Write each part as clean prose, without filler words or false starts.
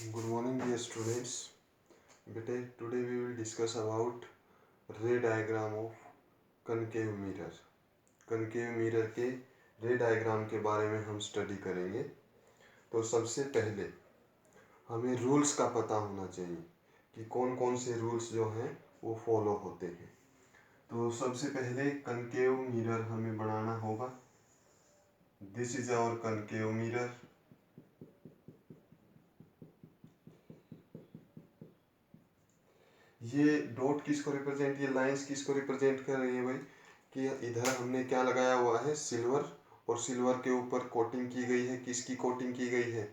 Good morning, dear students. Today we will discuss about ray diagram of concave mirror. concave mirror के रे diagram के बारे में हम स्टडी करेंगे। तो सबसे पहले हमें रूल्स का पता होना चाहिए कि कौन कौन से रूल्स जो हैं वो फॉलो होते हैं। तो सबसे पहले concave mirror हमें बनाना होगा। This is our concave mirror। ये डॉट किसको रिप्रेजेंट, ये लाइंस किसको रिप्रेजेंट कर रही है भाई, कि इधर हमने क्या लगाया हुआ है, सिल्वर, और सिल्वर के ऊपर कोटिंग की गई है। किसकी कोटिंग की गई है?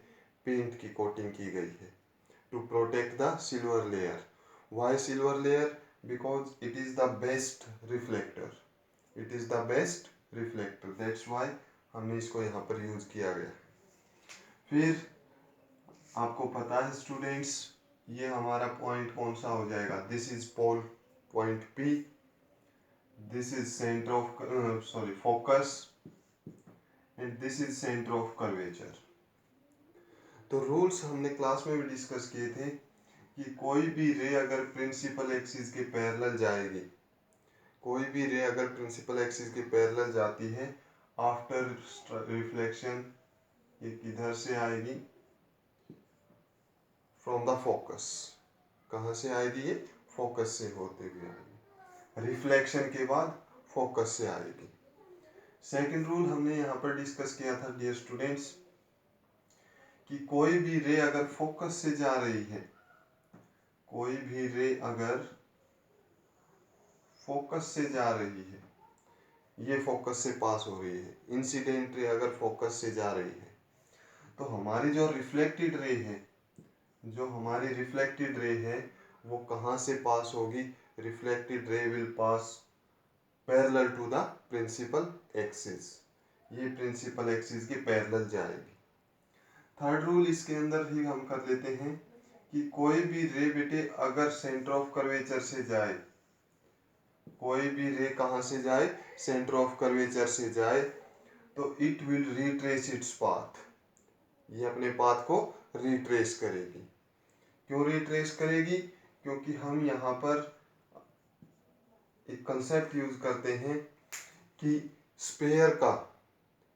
पेंट की कोटिंग की गई है to protect the silver layer. Why silver layer? Because it is the best reflector. It is the best reflector, that's why हमने इसको यहाँ पर यूज किया गया। फिर आपको पता है स्टूडेंट्स, ये हमारा पॉइंट कौन सा हो जाएगा? This is pole point P, this is centre of focus, and this is centre of curvature. तो रूल्स हमने क्लास में भी डिस्कस किए थे कि कोई भी रे अगर प्रिंसिपल एक्सिस के पैरेलल जाएगी, कोई भी रे अगर प्रिंसिपल एक्सिस के पैरेलल जाती है, आफ्टर रिफ्लेक्शन ये किधर से आएगी? From the focus. कहाँ से आएगी? ये फोकस से होते हुए आएगी। रिफ्लेक्शन के बाद फोकस से आएगी। सेकंड रूल हमने यहाँ पर डिस्कस किया था डियर स्टूडेंट्स, कि कोई भी रे अगर फोकस से जा रही है, कोई भी रे अगर फोकस से जा रही है, ये फोकस से पास हो रही है, इंसिडेंट रे अगर फोकस से जा रही है, तो हमारी जो रिफ्लेक्टेड रे है, जो हमारी रिफ्लेक्टेड रे है, वो कहाँ से पास होगी? Reflected ray will pass parallel to the principal axis. ये प्रिंसिपल एक्सिस के पैरेलल जाएगी। थर्ड रूल इसके अंदर ही हम कर लेते हैं कि कोई भी रे बेटे अगर सेंटर ऑफ कर्वेचर से जाए, कोई भी रे कहाँ से जाए? सेंटर ऑफ कर्वेचर से जाए, तो it will retrace its path. ये अपने पाथ को रिट्रेस करेगी। क्यों रिट्रेस करेगी? क्योंकि हम यहाँ पर एक कंसेप्ट यूज करते हैं कि स्फीयर का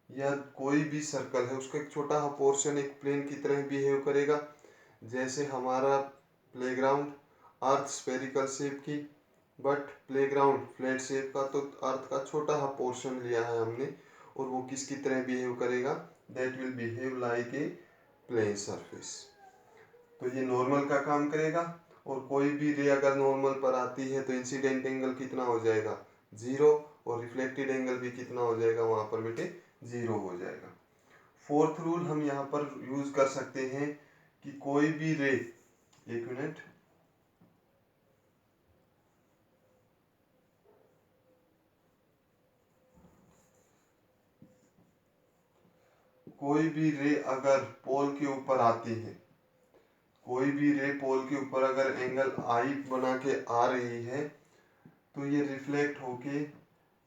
या कोई भी सर्कल है, उसका एक छोटा सा पोर्शन एक प्लेन की तरह बिहेव करेगा। जैसे हमारा प्लेग्राउंड अर्थ स्फेरिकल शेप की, बट प्लेग्राउंड फ्लैट शेप का, तो अर्थ का छोटा सा पोर्शन लिया है हमने, और वो किसकी तरह बिहेव करेगा? That will behave like a plane surface. तो ये नॉर्मल का काम करेगा, और कोई भी रे अगर नॉर्मल पर आती है तो इंसिडेंट एंगल कितना हो जाएगा? 0, और रिफ्लेक्टेड एंगल भी कितना हो जाएगा वहां पर बेटे? 0 हो जाएगा। फोर्थ रूल हम यहाँ पर यूज कर सकते हैं कि कोई भी रे, एक मिनट, कोई भी रे अगर पोल के ऊपर आती है, कोई भी रे पोल के ऊपर अगर एंगल आई बना के आ रही है, तो ये रिफ्लेक्ट होके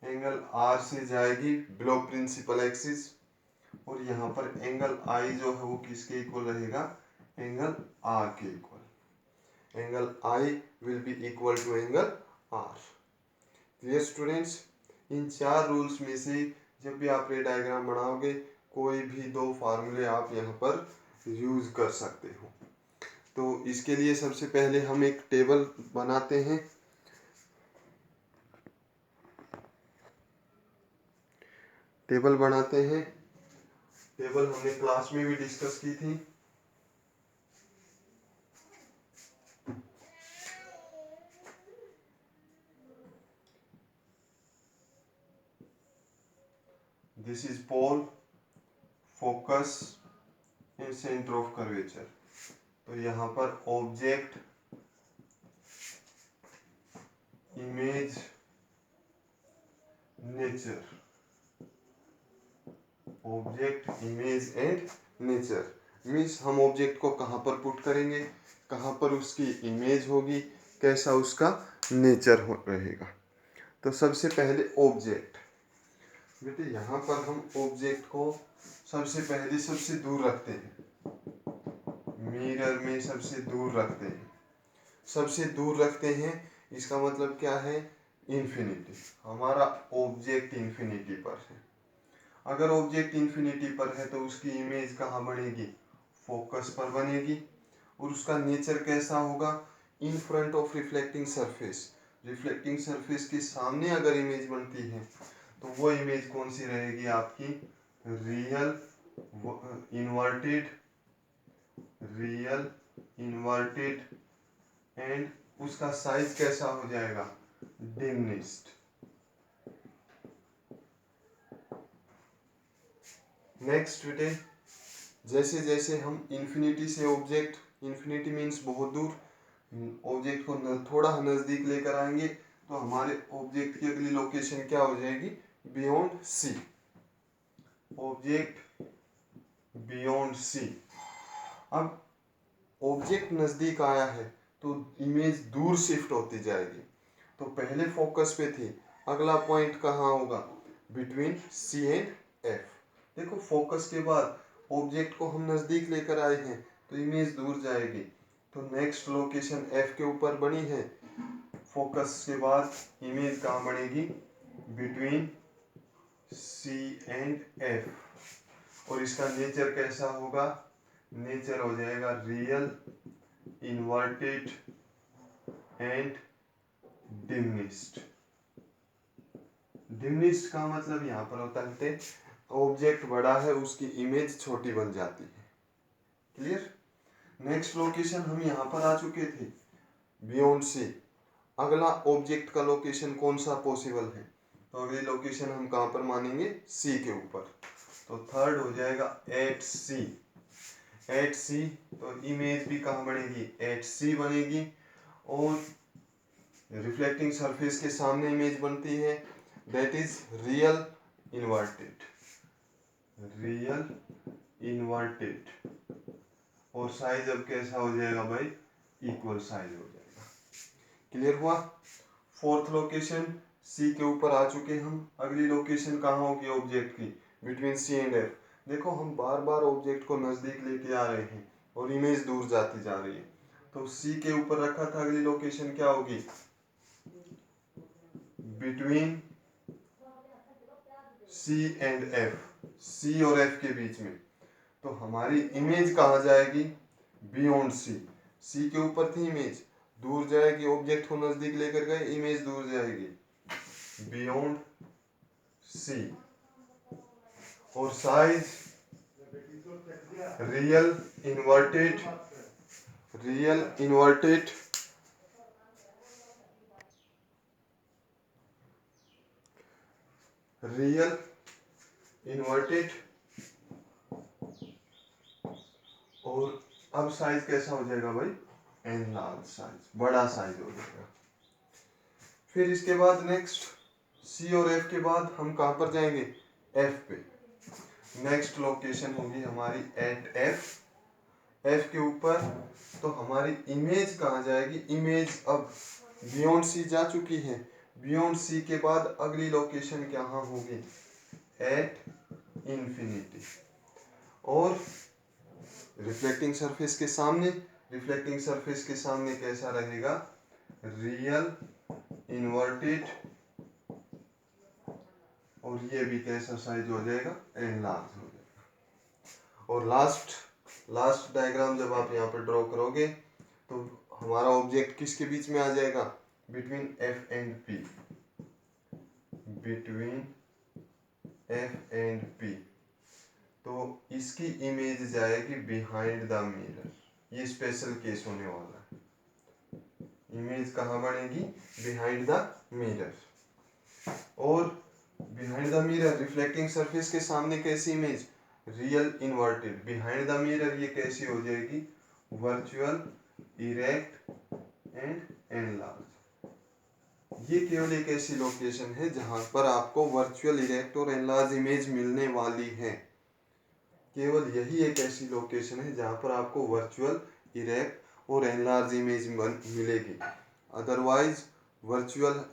एंगल आर से जाएगी बिलो प्रिंसिपल एक्सिस, और यहाँ पर एंगल आई जो है वो किसके इक्वल रहेगा? एंगल आर के equal. Angle I will be equal to angle R. Clear students? इन 4 रूल्स में से जब भी आप रे डायग्राम बनाओगे, कोई भी 2 फार्मूले आप यहाँ पर यूज कर सकते हो। तो इसके लिए सबसे पहले हम एक टेबल बनाते हैं। टेबल बनाते हैं। टेबल हमने क्लास में भी डिस्कस की थी। This is pole, focus and centre of curvature. तो यहाँ पर object, image, nature, object, image and nature means हम ऑब्जेक्ट को कहाँ पर पुट करेंगे, कहाँ पर उसकी इमेज होगी, कैसा उसका नेचर रहेगा। तो सबसे पहले ऑब्जेक्ट, बेटे यहाँ पर हम ऑब्जेक्ट को सबसे पहले सबसे दूर रखते हैं, मिरर में सबसे दूर रखते हैं, सबसे दूर रखते हैं। इसका मतलब क्या है, इन्फिनिटी। हमारा ऑब्जेक्ट इन्फिनिटी पर है। अगर ऑब्जेक्ट इन्फिनिटी पर है तो उसकी इमेज कहाँ बनेगी, फोकस पर बनेगी। और उसका नेचर कैसा होगा, in front of reflecting surface. Reflecting surface के सामने अगर इमेज बनती है तो वो इमेज कौन सी रहेगी आपकी, real inverted, real inverted, and उसका साइज कैसा हो जाएगा, डिमिनिश्ड। नेक्स्ट बेटे, जैसे जैसे हम इन्फिनिटी से ऑब्जेक्ट, इन्फिनिटी मीन्स बहुत दूर, ऑब्जेक्ट को थोड़ा नजदीक लेकर आएंगे तो हमारे ऑब्जेक्ट की अगली लोकेशन क्या हो जाएगी, beyond C. Object beyond C. अब ऑब्जेक्ट नजदीक आया है तो इमेज दूर शिफ्ट होती जाएगी। तो पहले फोकस पे थी, अगला पॉइंट कहाँ होगा, बिटवीन सी एंड एफ। देखो फोकस के बाद ऑब्जेक्ट को हम नजदीक लेकर आए हैं तो इमेज दूर जाएगी। तो नेक्स्ट लोकेशन एफ के ऊपर बनी है, फोकस के बाद इमेज कहाँ बनेगी, बिटवीन सी एंड एफ। और इसका नेचर कैसा होगा, नेचर हो जाएगा real inverted and diminished. Diminished का मतलब यहाँ पर होता है ऑब्जेक्ट बड़ा है उसकी इमेज छोटी बन जाती है। क्लियर। नेक्स्ट लोकेशन हम यहाँ पर आ चुके थे, बियॉन्ड सी। अगला ऑब्जेक्ट का लोकेशन कौन सा पॉसिबल है, तो अगली लोकेशन हम कहाँ पर मानेंगे, सी के ऊपर। तो थर्ड हो जाएगा एट सी। एट सी, तो इमेज भी कहाँ बनेगी, एट सी बनेगी। और रिफ्लेक्टिंग सरफेस के सामने इमेज बनती है, that is real inverted, real inverted. और साइज अब कैसा हो जाएगा भाई, इक्वल साइज हो जाएगा। क्लियर हुआ। फोर्थ लोकेशन सी के ऊपर आ चुके हम, अगली लोकेशन कहाँ होगी ऑब्जेक्ट की, बिटवीन सी एंड एफ। देखो हम बार बार ऑब्जेक्ट को नजदीक लेके आ रहे हैं और इमेज दूर जाती जा रही है। तो सी के ऊपर रखा था, अगली लोकेशन क्या होगी, बिटवीन सी एंड एफ, सी और एफ के बीच में। तो हमारी इमेज कहाँ जाएगी, बियॉन्ड सी। सी के ऊपर थी इमेज, दूर जाएगी, ऑब्जेक्ट को नजदीक लेकर गए, इमेज दूर जाएगी, बियॉन्ड सी। और size real inverted, real inverted, real inverted. और अब साइज कैसा हो जाएगा भाई, एनलार्ज साइज, बड़ा साइज हो जाएगा। फिर इसके बाद नेक्स्ट सी और एफ के बाद हम कहाँ पर जाएंगे, एफ पे। नेक्स्ट लोकेशन होगी हमारी एट एफ। एफ के ऊपर तो हमारी इमेज कहाँ जाएगी, इमेज अब बियॉन्ड सी जा चुकी है। बियॉन्ड सी के बाद अगली लोकेशन कहाँ होगी, एट इंफिनिटी। और रिफ्लेक्टिंग सरफेस के सामने, रिफ्लेक्टिंग सरफेस के सामने कैसा रहेगा, रियल इन्वर्टेड। और ये भी कैसा साइज हो जाएगा, एनलार्ज हो जाएगा। और लास्ट डायग्राम जब आप यहाँ पर ड्रॉ करोगे तो हमारा ऑब्जेक्ट किसके बीच में आ जाएगा, between F and P, between F and P. तो इसकी इमेज जाएगी बिहाइंड द मिरर। ये स्पेशल केस होने वाला है, इमेज कहाँ बनेगी, बिहाइंड द मिरर। और behind the mirror reflecting surface के सामने कैसी image, real inverted. Behind the mirror ये कैसी हो जाएगी, वर्चुअल इरेक्ट एंड एनलार्ज। ये केवल एक ऐसी लोकेशन है जहां पर आपको वर्चुअल इरेक्ट और एनलार्ज इमेज मिलने वाली है। केवल यही एक ऐसी लोकेशन है जहां पर आपको वर्चुअल इरेक्ट और एनलार्ज इमेज मिलेगी। Otherwise virtual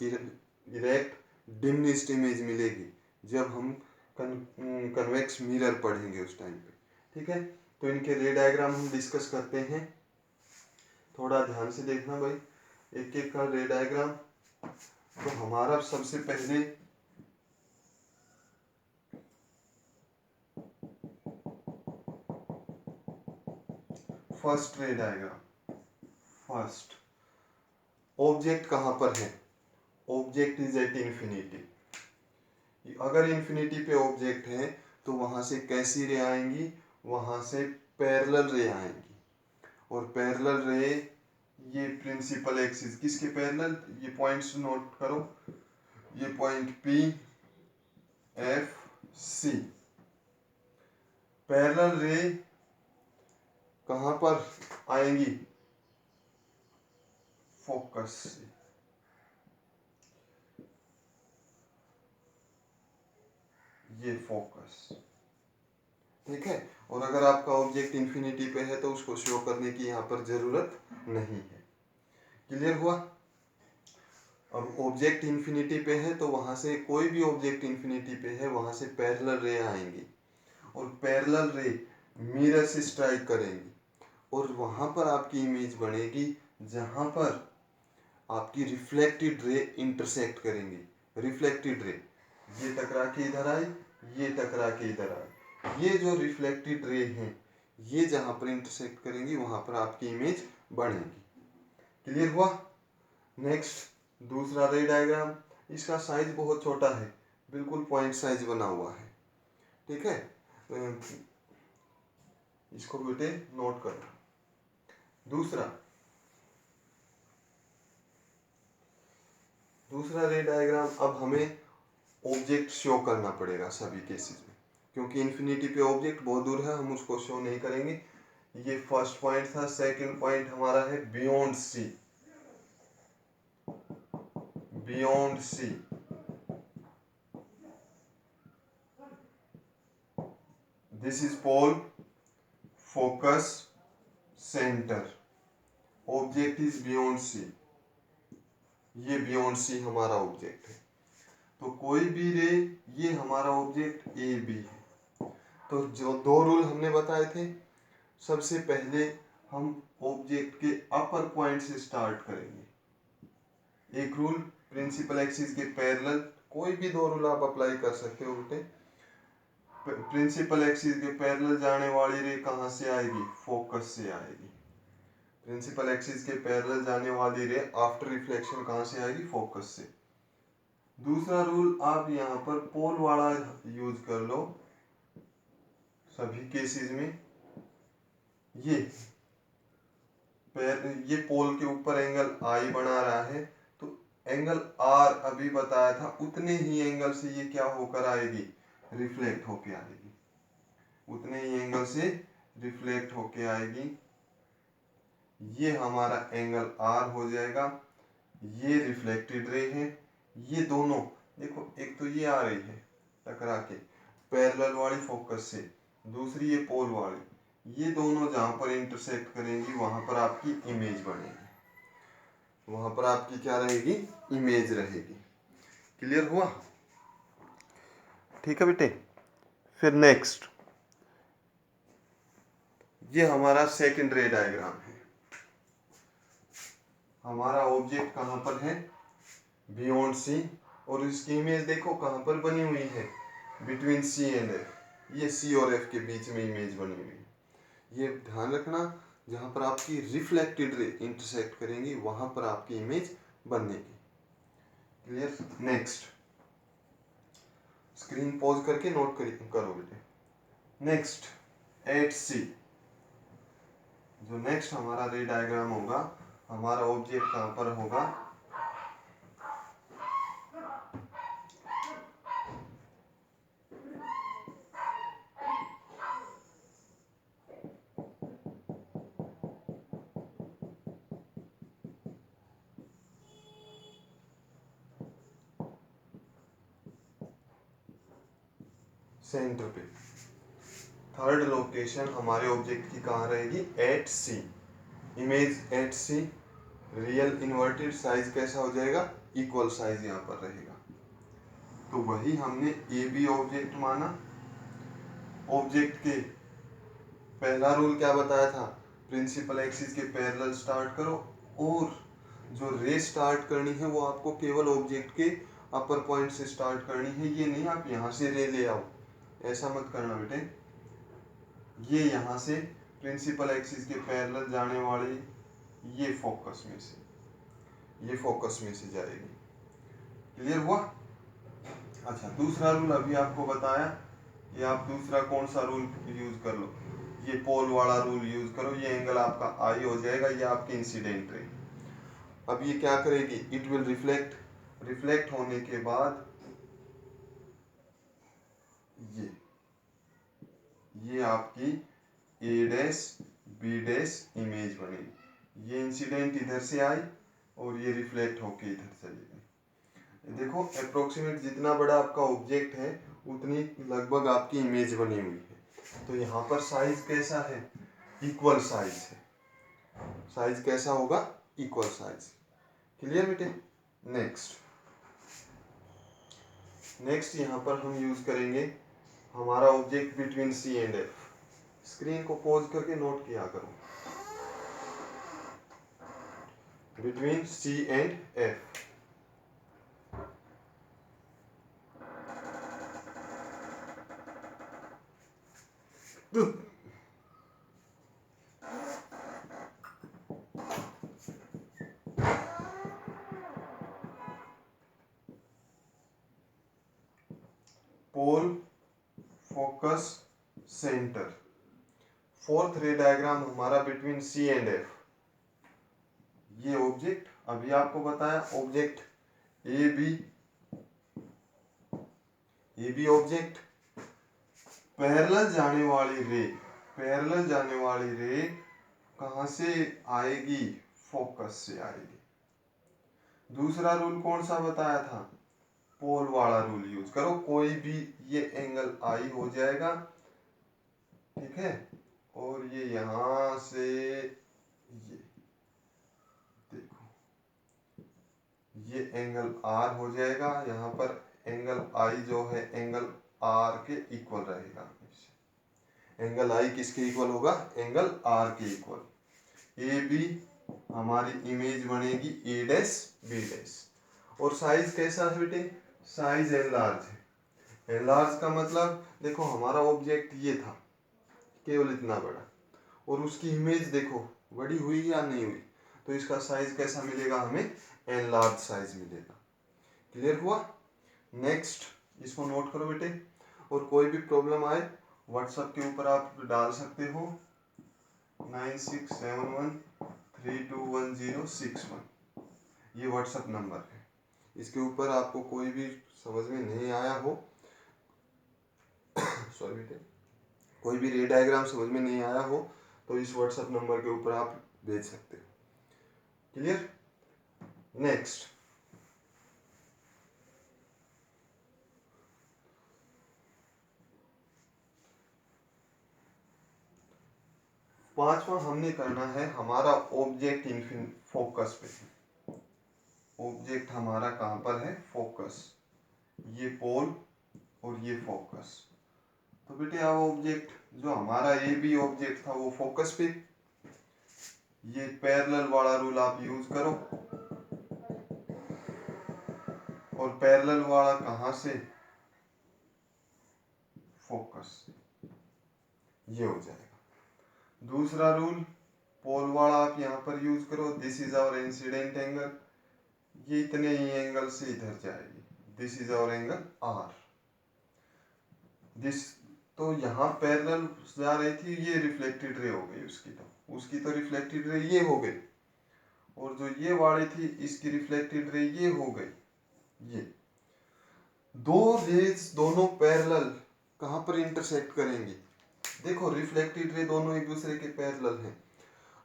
erect diminished image मिलेगी जब हम कन्वेक्स मिरर पढ़ेंगे उस टाइम पे। ठीक है। तो इनके रे डायग्राम हम डिस्कस करते हैं। थोड़ा ध्यान से देखना भाई, एक एक का रे डायग्राम। तो हमारा सबसे पहले first ray diagram, first object कहाँ पर है? Object is at infinity. अगर इन्फिनिटी पे ऑब्जेक्ट है तो वहां से कैसी रे आएंगी? वहां से पैरेलल रे आएंगी। और पैरेलल रे ये प्रिंसिपल एक्सिस किसके पैरेलल? ये पॉइंट्स नोट करो, ये point P F C। Parallel रे कहां पर आएंगी? फोकस से। ये फोकस, ठीक है। और अगर आपका ऑब्जेक्ट इन्फिनिटी पे है तो उसको शो करने की यहाँ पर जरूरत नहीं है। क्लियर हुआ? अब ऑब्जेक्ट इन्फिनिटी पे है तो वहां से कोई भी ऑब्जेक्ट इन्फिनिटी पे है वहां से पैरेलल रे आएंगी और पैरेलल रे मिरर से स्ट्राइक करेंगी और वहां पर आपकी इमेज बनेगी जहां पर आपकी रिफ्लेक्टेड रे इंटरसेक्ट करेंगी। रिफ्लेक्टेड रे ये टकरा के इधर आई, ये टकरा के इधर आई। ये जो रिफ्लेक्टेड रे हैं ये जहां पर इंटरसेक्ट करेंगी वहां पर आपकी इमेज बनेगी। क्लियर हुआ? नेक्स्ट दूसरा रे डायग्राम। इसका साइज बहुत छोटा है, बिल्कुल पॉइंट साइज बना हुआ है, ठीक है। इसको बेटे नोट करो। दूसरा रे डायग्राम। अब हमें ऑब्जेक्ट शो करना पड़ेगा सभी केसेस में, क्योंकि इन्फिनिटी पे ऑब्जेक्ट बहुत दूर है, हम उसको शो नहीं करेंगे। ये फर्स्ट पॉइंट था। सेकंड पॉइंट हमारा है beyond C. Beyond C, this is pole, focus, centre. Object is beyond C. ये बियॉन्ड सी हमारा ऑब्जेक्ट है। तो कोई भी रे, ये हमारा ऑब्जेक्ट ए बी है। तो जो दो रूल हमने बताए थे, सबसे पहले हम ऑब्जेक्ट के अपर पॉइंट से स्टार्ट करेंगे। एक रूल प्रिंसिपल एक्सिस के पैरेलल, कोई भी दो रूल आप अप्लाई कर सकते हो बेटे। प्रिंसिपल एक्सिस के पैरेलल जाने वाली रे कहाँ से आएगी? फोकस से आएगी। प्रिंसिपल एक्सिस के पैरेलल जाने वाली रे आफ्टर रिफ्लेक्शन कहाँ से आएगी? फोकस से। दूसरा रूल आप यहाँ पर पोल वाला यूज कर लो सभी केसेस में। ये पोल के ऊपर एंगल आई बना रहा है, तो एंगल आर अभी बताया था, उतने ही एंगल से ये क्या होकर आएगी? रिफ्लेक्ट होके आएगी। उतने ही एंगल से रिफ्लेक्ट होके आएगी। ये हमारा एंगल आर हो जाएगा। ये रिफ्लेक्टेड रे है। ये दोनों देखो, एक तो ये आ रही है टकरा के पैरेलल वाली फोकस से, दूसरी ये पोल वाली। ये दोनों जहां पर इंटरसेक्ट करेंगी वहां पर आपकी इमेज बनेगी। वहां पर आपकी क्या रहेगी? इमेज रहेगी। क्लियर हुआ? ठीक है बेटे। फिर नेक्स्ट, ये हमारा सेकंड रे डायग्राम है। हमारा ऑब्जेक्ट कहां पर है? Beyond C. और इसकी इमेज देखो कहां पर बनी हुई है? Between C and F. ये सी और एफ के बीच में इमेज बनी हुई है। ये ध्यान रखना, जहां पर आपकी रिफ्लेक्टेड रे इंटरसेक्ट करेंगी वहां पर आपकी इमेज बनेगी। क्लियर? नेक्स्ट, स्क्रीन पॉज करके नोट करो बेटे। नेक्स्ट एट सी, जो नेक्स्ट हमारा रे डायग्राम होगा, हमारा ऑब्जेक्ट कहां पर होगा? सेंटर पे। थर्ड लोकेशन हमारे ऑब्जेक्ट की कहाँ रहेगी? At C. Image at C. Real inverted size कैसा हो जाएगा? इक्वल साइज यहाँ पर रहेगा। तो वही हमने ए बी ऑब्जेक्ट माना। ऑब्जेक्ट के पहला रूल क्या बताया था, प्रिंसिपल एक्सिस के पैरेलल स्टार्ट करो, और जो रे स्टार्ट करनी है वो आपको केवल ऑब्जेक्ट के अपर पॉइंट से स्टार्ट करनी है। ये नहीं आप यहाँ से रे ले आओ, ऐसा मत करना बेटे। ये यहाँ से प्रिंसिपल एक्सिस के पैरेलल जाने वाली ये फोकस में से जाएगी। क्लियर हुआ? अच्छा, दूसरा रूल अभी आपको बताया कि आप दूसरा कौन सा रूल यूज कर लो, ये पोल वाला रूल यूज करो। ये एंगल आपका आई हो जाएगा, ये आपकी इंसिडेंट रे। अब ये क्या करेगी, इट विल रिफ्लेक्ट होने के बाद ये आपकी ए डैश बी डैश इमेज बनेगी। ये इंसिडेंट इधर से आई और ये रिफ्लेक्ट होके इधर चली गई। देखो अप्रोक्सीमेट जितना बड़ा आपका ऑब्जेक्ट है उतनी लगभग आपकी इमेज बनी हुई है। तो यहाँ पर साइज कैसा है, इक्वल साइज है। साइज कैसा होगा, इक्वल साइज। क्लियर बेटे? नेक्स्ट यहाँ पर हम यूज करेंगे हमारा object between C and F. Screen को पॉज करके नोट किया करो, between C and F. Pole, focus, centre. Fourth ray diagram हमारा बिटवीन सी एंड एफ। ये ऑब्जेक्ट अभी आपको बताया, object A B object, parallel जाने वाली रे कहां से आएगी, फोकस से आएगी। दूसरा रूल कौन सा बताया था, पोल वाला रूल यूज करो। कोई भी ये एंगल आई हो जाएगा, ठीक है, और ये यहां से ये देखो ये एंगल आर हो जाएगा। यहाँ पर एंगल आई जो है एंगल आर के इक्वल रहेगा। एंगल आई किसके इक्वल होगा, एंगल आर के इक्वल। ए बी हमारी इमेज बनेगी ए डैश बी डैश। और साइज कैसा है बेटे, साइज एनलार्ज है। एनलार्ज का मतलब देखो हमारा ऑब्जेक्ट ये था केवल इतना बड़ा, और उसकी इमेज देखो बड़ी हुई या नहीं हुई, तो इसका साइज कैसा मिलेगा, हमें एनलार्ज साइज मिलेगा। क्लियर हुआ? नेक्स्ट इसको नोट करो बेटे, और कोई भी प्रॉब्लम आए व्हाट्सएप के ऊपर आप डाल सकते हो 9671321061। ये व्हाट्सएप नंबर है, इसके ऊपर आपको कोई भी समझ में नहीं आया हो सॉरी बेटे, कोई भी रे डायग्राम समझ में नहीं आया हो तो इस व्हाट्सएप नंबर के ऊपर आप भेज सकते हो। क्लियर? नेक्स्ट पांचवा हमने करना है हमारा ऑब्जेक्ट फोकस पे। ऑब्जेक्ट हमारा कहां पर है, फोकस। ये पोल और ये फोकस। तो बेटे अब ऑब्जेक्ट जो हमारा ए बी ऑब्जेक्ट था वो फोकस पे, ये पैरेलल वाला रूल आप यूज करो, और पैरेलल वाला कहां से, फोकस, ये हो जाएगा। दूसरा रूल पोल वाला आप यहाँ पर यूज करो, this is our incident angle, ये इतने ही एंगल से इधर जाएगी, this is our angle R. This तो यहाँ पैरेलल जा रही थी, ये रिफ्लेक्टेड रे हो गई उसकी तो रिफ्लेक्टेड रे ये हो गई, और जो ये वाली थी इसकी रिफ्लेक्टेड रे ये हो गई। ये दो रेज दोनों पैरेलल कहां पर इंटरसेक्ट करेंगी, देखो रिफ्लेक्टेड रे दोनों एक दूसरे के पैरेलल हैं।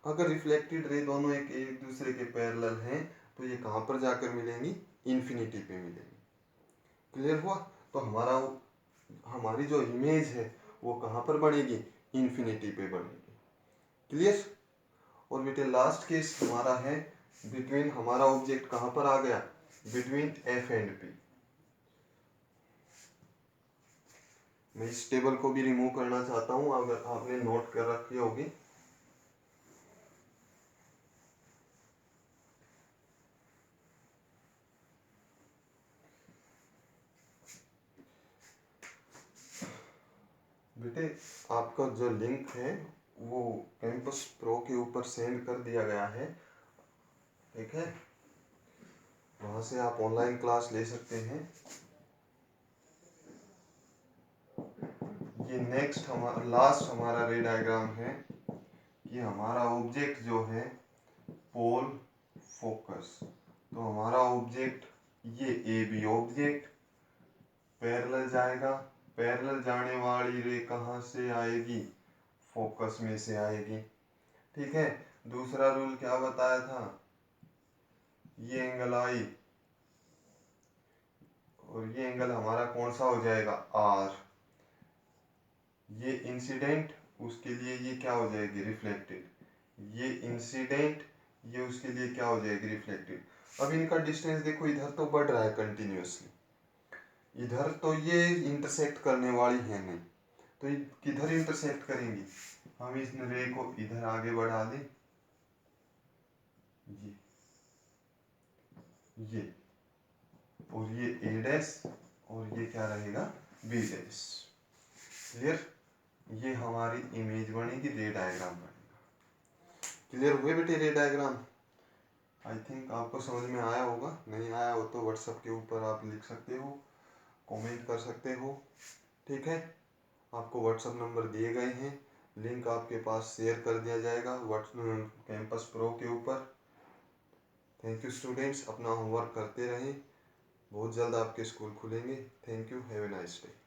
अगर रिफ्लेक्टेड रे दोनों एक दूसरे के पैरेलल हैं तो ये कहां पर जाकर मिलेंगी, इन्फिनिटी पे मिलेंगी। क्लियर हुआ? तो हमारी जो इमेज है वो कहां पर बनेगी, इन्फिनिटी पे बनेगी। क्लियर? और बेटे लास्ट केस हमारा है बिटवीन, हमारा ऑब्जेक्ट कहां पर आ गया, बिटवीन एफ एंड पी। मैं इस टेबल को भी रिमूव करना चाहता हूँ, अगर आपने नोट कर रखी होगी। बेटे आपका जो लिंक है वो कैंपस प्रो के ऊपर सेंड कर दिया गया है, ठीक है। वहाँ से आप ऑनलाइन क्लास ले सकते हैं। ये नेक्स्ट हमारा लास्ट हमारा रे डायग्राम है कि हमारा ऑब्जेक्ट जो है पोल फोकस, तो हमारा ऑब्जेक्ट ये ए बी ऑब्जेक्ट पैरेलल जाएगा, पैरेलल जाने वाली रे कहाँ से आएगी, फोकस में से आएगी, ठीक है। दूसरा रूल क्या बताया था, ये एंगल आई और ये एंगल हमारा कौन सा हो जाएगा, आर। ये इंसिडेंट, उसके लिए ये क्या हो जाएगी, रिफ्लेक्टेड। ये इंसिडेंट, ये उसके लिए क्या हो जाएगी, रिफ्लेक्टेड। अब इनका डिस्टेंस देखो, इधर तो बढ़ रहा है कंटिन्यूअसली, इधर तो ये इंटरसेक्ट करने वाली है नहीं, तो ये किधर इंटरसेक्ट करेंगी, हम इस रे को इधर आगे बढ़ा दें, ये और ये ए डैश और ये क्या रहेगा, बी डैश। क्लियर, ये हमारी इमेज बनेगी, रे डायग्राम बनेगा। क्लियर हुए बेटे रे डायग्राम। आई थिंक आपको समझ में आया होगा, नहीं आया हो तो व्हाट्सएप के ऊपर आप लिख सकते हो, कमेंट कर सकते हो, ठीक है। आपको व्हाट्सएप नंबर दिए गए हैं, लिंक आपके पास शेयर कर दिया जाएगा कैंपस प्रो के ऊपर। थैंक यू स्टूडेंट्स, अपना होमवर्क करते रहें, बहुत जल्द आपके स्कूल खुलेंगे। Thank you, have a nice day.